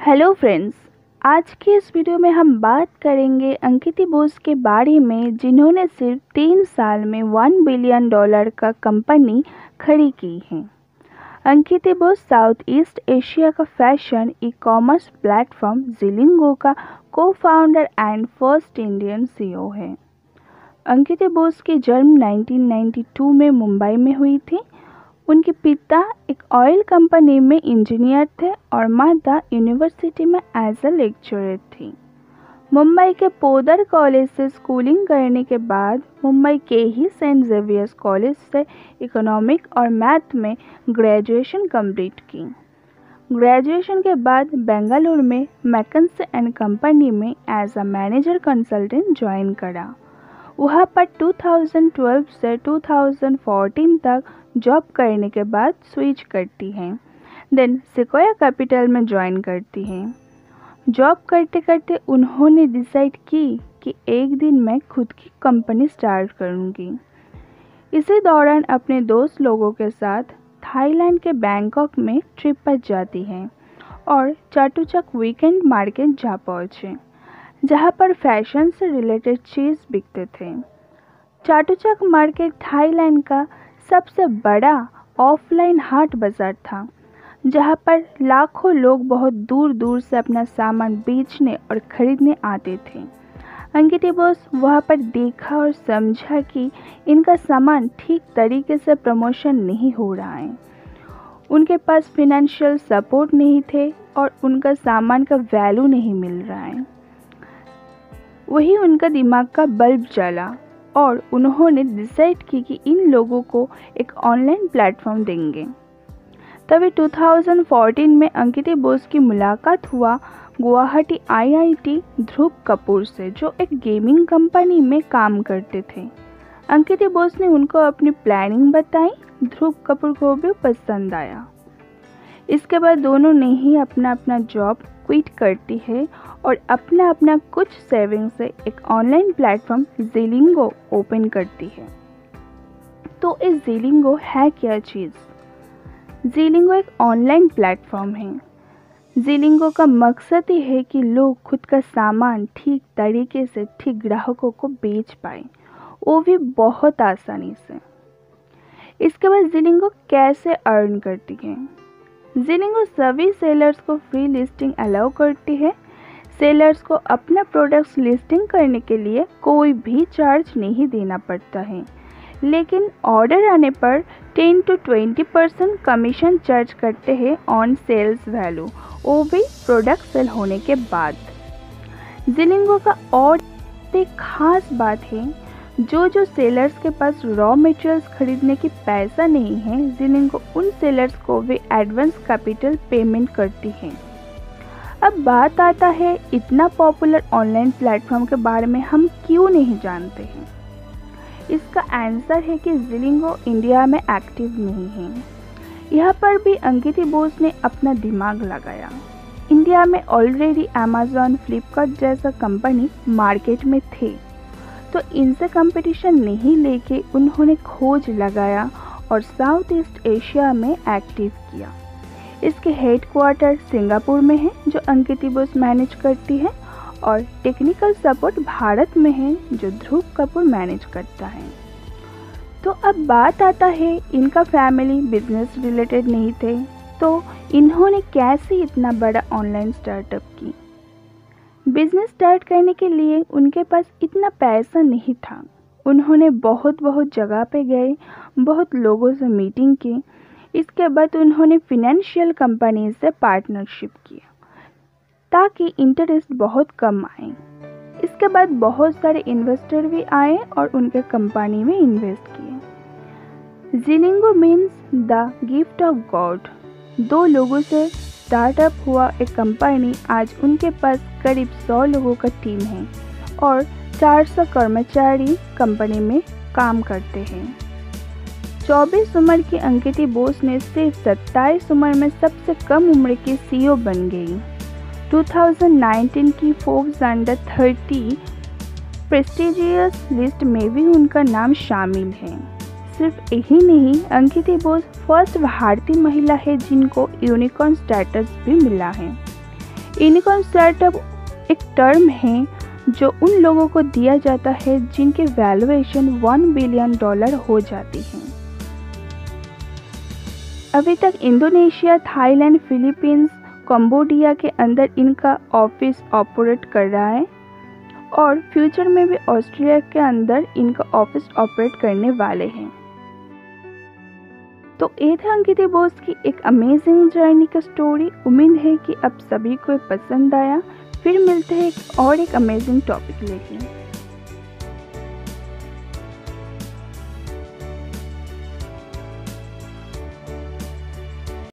Hello friends, आज के इस वीडियो में हम बात करेंगे अंकिता बोस के बारे में, जिन्होंने सिर्फ 3 साल में $1 बिलियन का कंपनी खड़ी की है। Ankita Bose South East Asia का fashion e commerce platform Zilingo का cofounder and first Indian CEO है। अंकिता बोस की जन्म 1992 में मुंबई में हुई थी। उनके पिता एक ऑयल कंपनी में इंजीनियर थे और माता यूनिवर्सिटी में एज अ लेक्चरर थी। मुंबई के पोदर कॉलेज से स्कूलिंग करने के बाद मुंबई के ही सेंट जेवियर्स कॉलेज से इकोनॉमिक और मैथ में ग्रेजुएशन कंप्लीट की। ग्रेजुएशन के बाद बेंगलुरु में मैकेंजी एंड कंपनी में as a manager consultant join करा। वहाँ पर 2012 से 2014 तक जॉब करने के बाद स्विच करती हैं, देन सिक्वाया कैपिटल में ज्वाइन करती हैं। जॉब करते करते उन्होंने डिसाइड की कि एक दिन मैं खुद की कंपनी स्टार्ट करूँगी। इसी दौरान अपने दोस्त लोगों के साथ थाईलैंड के बैंकॉक में ट्रिप पर जाती हैं और चाटुचक वीकेंड मार्केट जा पहुँचे, जहाँ पर फैशन से रिलेटेड चीज़ बिकते थे। चाटुचक मार्केट थाईलैंड का सबसे बड़ा ऑफलाइन हाट बाज़ार था, जहाँ पर लाखों लोग बहुत दूर दूर से अपना सामान बेचने और ख़रीदने आते थे। अंकिता बोस वहाँ पर देखा और समझा कि इनका सामान ठीक तरीके से प्रमोशन नहीं हो रहा है। उनके पास फिनेंशियल सपोर्ट नहीं थे और उनका सामान का वैल्यू नहीं मिल रहा है। वही उनका दिमाग का बल्ब जला और उन्होंने डिसाइड की कि इन लोगों को एक ऑनलाइन प्लेटफॉर्म देंगे। तभी 2014 में अंकिता बोस की मुलाकात हुआ गुवाहाटी आईआईटी ध्रुव कपूर से, जो एक गेमिंग कंपनी में काम करते थे। अंकिता बोस ने उनको अपनी प्लानिंग बताई। ध्रुव कपूर को भी पसंद आया। इसके बाद दोनों ने ही अपना अपना जॉब क्विट करती है और अपना अपना कुछ सेविंग से एक ऑनलाइन प्लेटफॉर्म ज़िलिंगो ओपन करती है। तो इस ज़िलिंगो है क्या चीज़? ज़िलिंगो एक ऑनलाइन प्लेटफॉर्म है। ज़िलिंगो का मकसद ये है कि लोग खुद का सामान ठीक तरीके से ठीक ग्राहकों को बेच पाए, वो भी बहुत आसानी से। इसके बाद ज़िलिंगो कैसे अर्न करती है? ज़िलिंगो सभी सेलर्स को फ्री लिस्टिंग अलाउ करती है। सेलर्स को अपना प्रोडक्ट्स लिस्टिंग करने के लिए कोई भी चार्ज नहीं देना पड़ता है, लेकिन ऑर्डर आने पर 10 to 20% कमीशन चार्ज करते हैं ऑन सेल्स वैल्यू, वो भी प्रोडक्ट सेल होने के बाद। ज़िलिंगो का और एक खास बात है, जो सेलर्स के पास रॉ मटेरियल्स खरीदने की पैसा नहीं है, ज़िलिंगो उन सेलर्स को भी एडवांस कैपिटल पेमेंट करती है। अब बात आता है, इतना पॉपुलर ऑनलाइन प्लेटफॉर्म के बारे में हम क्यों नहीं जानते हैं? इसका आंसर है कि ज़िलिंगो इंडिया में एक्टिव नहीं है। यहाँ पर भी अंकिता बोस ने अपना दिमाग लगाया। इंडिया में ऑलरेडी अमेज़न, फ्लिपकार्ट जैसा कंपनी मार्केट में थे, तो इनसे कंपटीशन नहीं लेके उन्होंने खोज लगाया और साउथ ईस्ट एशिया में एक्टिव किया। इसके हेडक्वार्टर सिंगापुर में है, जो अंकिता बोस मैनेज करती है, और टेक्निकल सपोर्ट भारत में है, जो ध्रुव कपूर मैनेज करता है। तो अब बात आता है, इनका फैमिली बिजनेस रिलेटेड नहीं थे, तो इन्होंने कैसे इतना बड़ा ऑनलाइन स्टार्टअप की? बिजनेस स्टार्ट करने के लिए उनके पास इतना पैसा नहीं था। उन्होंने बहुत जगह पे गए, बहुत लोगों से मीटिंग की। इसके बाद उन्होंने फिनेंशियल कंपनी से पार्टनरशिप किया ताकि इंटरेस्ट बहुत कम आए। इसके बाद बहुत सारे इन्वेस्टर भी आए और उनके कंपनी में इन्वेस्ट किए। Zilingo means the gift of God. 2 लोगों से स्टार्टअप हुआ एक कंपनी, आज उनके पास करीब 100 लोगों का टीम है और 400 कर्मचारी कंपनी में काम करते हैं। 24 उम्र की अंकिता बोस ने सिर्फ 27 उम्र में सबसे कम उम्र की सीईओ बन गई। 2019 की फोर्ब्स अंडर 30 प्रेस्टिजियस लिस्ट में भी उनका नाम शामिल है। सिर्फ यही नहीं, अंकिता बोस फर्स्ट भारतीय महिला है जिनको यूनिकॉर्न स्टेटस भी मिला है। यूनिकॉर्न स्टार्टअप एक टर्म है जो उन लोगों को दिया जाता है जिनकी वैल्यूएशन $1 बिलियन हो जाती है। अभी तक इंडोनेशिया, थाईलैंड, फिलीपींस, कंबोडिया के अंदर इनका ऑफिस ऑपरेट कर रहा है और फ्यूचर में भी ऑस्ट्रेलिया के अंदर इनका ऑफिस ऑपरेट करने वाले हैं। तो ये था अंकिता बोस की एक अमेजिंग जर्नी का स्टोरी। उम्मीद है कि अब सभी को पसंद आया। फिर मिलते हैं एक अमेजिंग टॉपिक लेके।